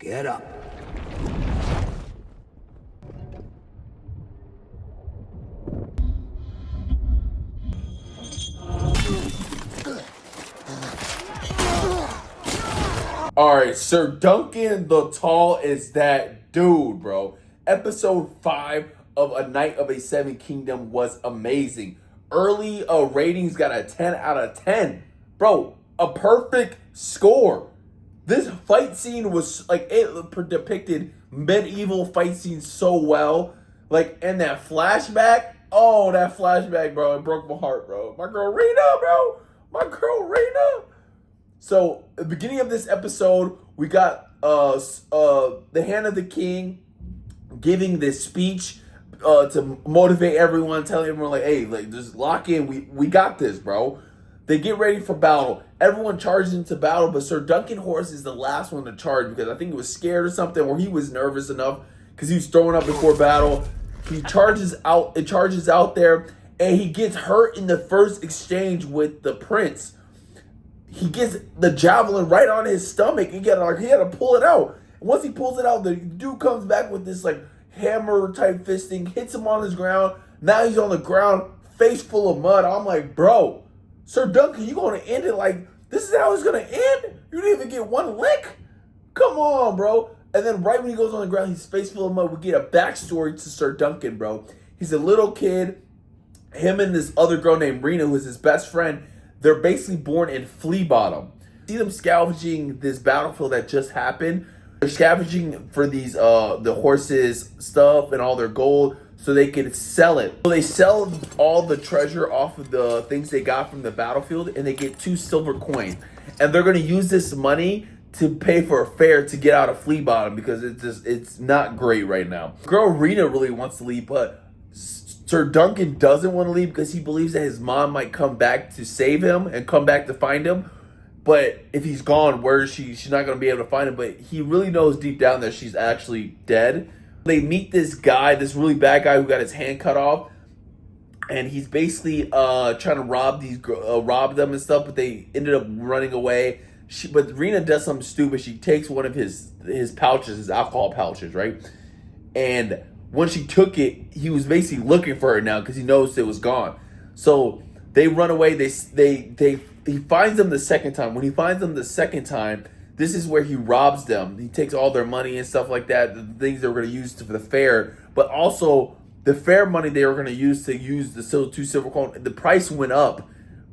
Get up. Alright, Ser Duncan the Tall is that dude, bro. Episode 5 of A Night of a Seven Kingdom was amazing. Early ratings got a 10 out of 10. Bro, a perfect score. This fight scene was like, it depicted medieval fight scenes so well. Like, and that flashback, oh, that flashback, bro, it broke my heart, bro. My girl Rena, bro. My girl Rena. So, at the beginning of this episode, we got the Hand of the King giving this speech to motivate everyone, telling everyone, like, hey, like, just lock in. We got this, bro. They get ready for battle. Everyone charges into battle, but Ser Duncan Horse is the last one to charge because I think he was scared or something, or he was nervous enough because he was throwing up before battle. He charges out. It charges out there, and he gets hurt in the first exchange with the prince. He gets the javelin right on his stomach. He had to pull it out. Once he pulls it out, the dude comes back with this like hammer type fisting, hits him on his ground. Now he's on the ground, face full of mud. I'm like, bro, Ser Duncan, you gonna end it like this is how it's gonna end? You didn't even get one lick? Come on, bro. And then right when he goes on the ground, he's face full of mud. We get a backstory to Ser Duncan, bro. He's a little kid. Him and this other girl named Rena, who is his best friend, they're basically born in Flea Bottom. See them scavenging this battlefield that just happened. They're scavenging for these the horses stuff and all their gold so they can sell it. So they sell all the treasure off of the things they got from the battlefield, and they get 2 silver coins. And they're gonna use this money to pay for a fare to get out of Flea Bottom because it's not great right now. Girl Rena really wants to leave, but Ser Duncan doesn't want to leave because he believes that his mom might come back to save him and come back to find him. But if he's gone, where is she? She's not going to be able to find him. But he really knows deep down that she's actually dead. They meet this guy, this really bad guy who got his hand cut off. And he's basically trying to rob them and stuff. But they ended up running away. But Rena does something stupid. She takes one of his pouches, his alcohol pouches, right? And when she took it, he was basically looking for her now because he knows it was gone. So they run away. He finds them the second time. When he finds them the second time, this is where he robs them. He takes all their money and stuff like that, the things they were going to use for the fair, but also the fair money they were going to use the 2 silver coins. The price went up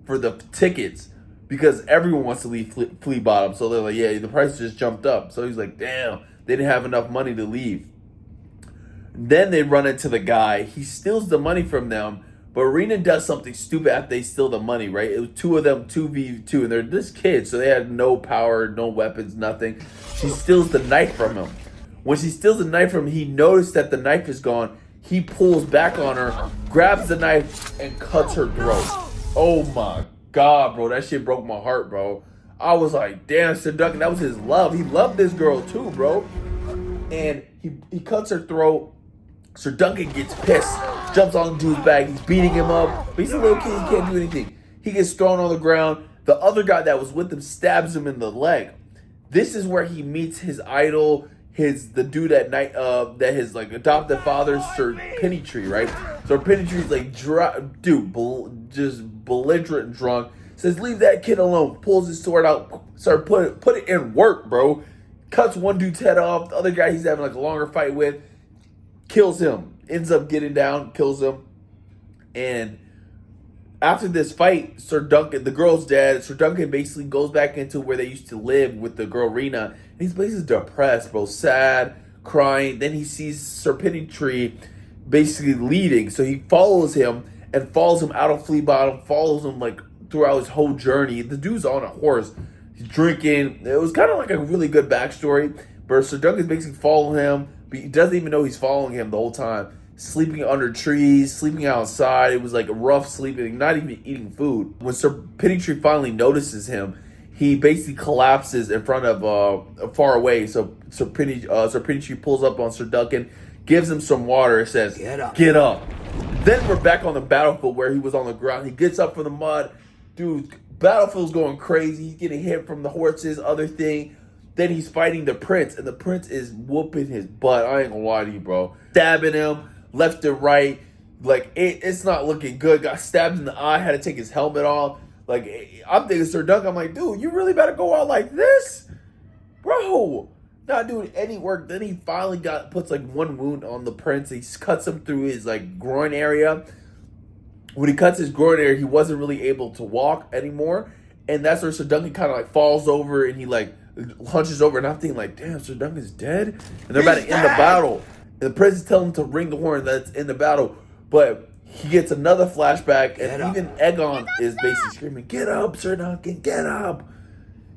for the tickets because everyone wants to leave Flea Bottom. So they're like, yeah, the price just jumped up. So he's like, damn, they didn't have enough money to leave. Then they run into the guy. He steals the money from them, but Rena does something stupid after they steal the money, right? It was 2 of them, 2v2, and they're just kids, so they had no power, no weapons, nothing. She steals the knife from him. When she steals the knife from him, he noticed that the knife is gone. He pulls back on her, grabs the knife, and cuts her throat. Oh my God, bro. That shit broke my heart, bro. I was like, damn, Ser Duncan, that was his love. He loved this girl too, bro. And he cuts her throat. Ser Duncan gets pissed, jumps on dude's back, he's beating him up, but he's a little kid, he can't do anything. He gets thrown on the ground. The other guy that was with him stabs him in the leg. This is where he meets his idol, the dude at night, that his like adopted father, Sir Pennytree, right? So Pennytree's like, just belligerent drunk, says, leave that kid alone, pulls his sword out, put it in work, bro. Cuts one dude's head off, the other guy he's having like a longer fight with, kills him, ends up getting down, kills him. And after this fight, Ser Duncan, the girl's dead. Ser Duncan basically goes back into where they used to live with the girl Rena. And he's basically depressed, bro, sad, crying. Then he sees Sir Pennytree basically leading. So he follows him and follows him out of Flea Bottom, follows him like throughout his whole journey. The dude's on a horse. He's drinking. It was kind of like a really good backstory. But Ser Duncan's basically following him. But he doesn't even know he's following him the whole time. Sleeping under trees, sleeping outside. It was like rough sleeping, not even eating food. When Sir Pennytree finally notices him, he basically collapses in front of far away. So Sir Pennytree pulls up on Ser Duncan, gives him some water, and says, Get up. Then we're back on the battlefield where he was on the ground. He gets up from the mud. Dude, battlefield's going crazy. He's getting hit from the horses, other thing. Then he's fighting the prince, and the prince is whooping his butt. I ain't gonna lie to you, bro. Stabbing him left and right. Like, it's not looking good. Got stabbed in the eye, had to take his helmet off. Like, I'm thinking Ser Duncan, I'm like, dude, you really better go out like this? Bro, not doing any work. Then he finally puts like one wound on the prince. He cuts him through his like groin area. When he cuts his groin area, he wasn't really able to walk anymore. And that's where Ser Duncan kind of like falls over and he like hunches over. And I'm thinking like, damn, Ser Duncan's dead? And they're about to end the battle. And the prince is telling him to ring the horn that's in the battle. But he gets another flashback. And even Aegon is basically screaming, get up, Ser Duncan, get up.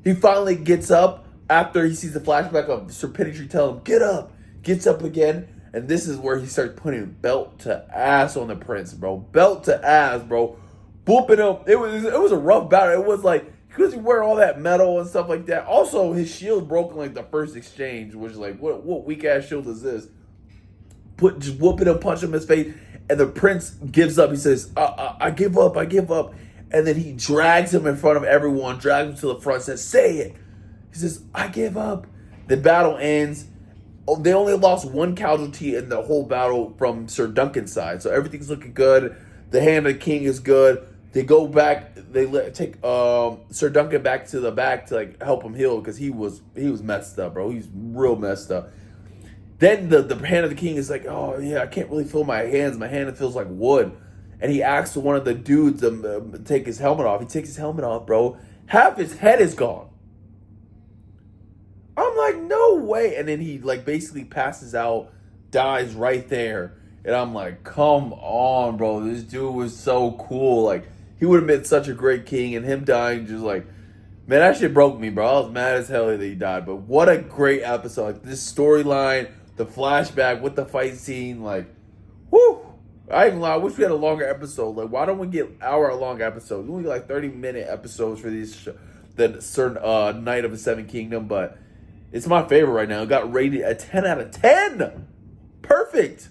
He finally gets up after he sees the flashback of Sir Pettigrew telling him, get up. Gets up again. And this is where he starts putting belt to ass on the prince, bro. Belt to ass, bro. Whooping him. It was a rough battle. It was like, because he wear all that metal and stuff like that. Also, his shield broke in like the first exchange, which is like, what weak ass shield is this? Just whooping him, punch him in his face. And the prince gives up. He says, I give up, I give up. And then he drags him in front of everyone, drags him to the front, says, say it. He says, I give up. The battle ends. They only lost one casualty in the whole battle from Ser Duncan's side. So everything's looking good. The hand of the king is good. They go back. They take Ser Duncan back to the back to like help him heal because he was messed up, bro. He's real messed up. Then the hand of the king is like, oh yeah, I can't really feel my hands. My hand feels like wood. And he asks one of the dudes to take his helmet off. He takes his helmet off, bro. Half his head is gone. I'm like, no way. And then he like basically passes out, dies right there. And I'm like, come on, bro. This dude was so cool. Like, he would have been such a great king. And him dying just like, man, that shit broke me, bro. I was mad as hell that he died. But what a great episode. Like, this storyline, the flashback with the fight scene, like, whoo. I ain't gonna lie, I wish we had a longer episode. Like, why don't we get hour-long episodes? We only get like 30-minute episodes for these the certain Night of the Seven Kingdom, but it's my favorite right now. It got rated a 10 out of 10. Perfect.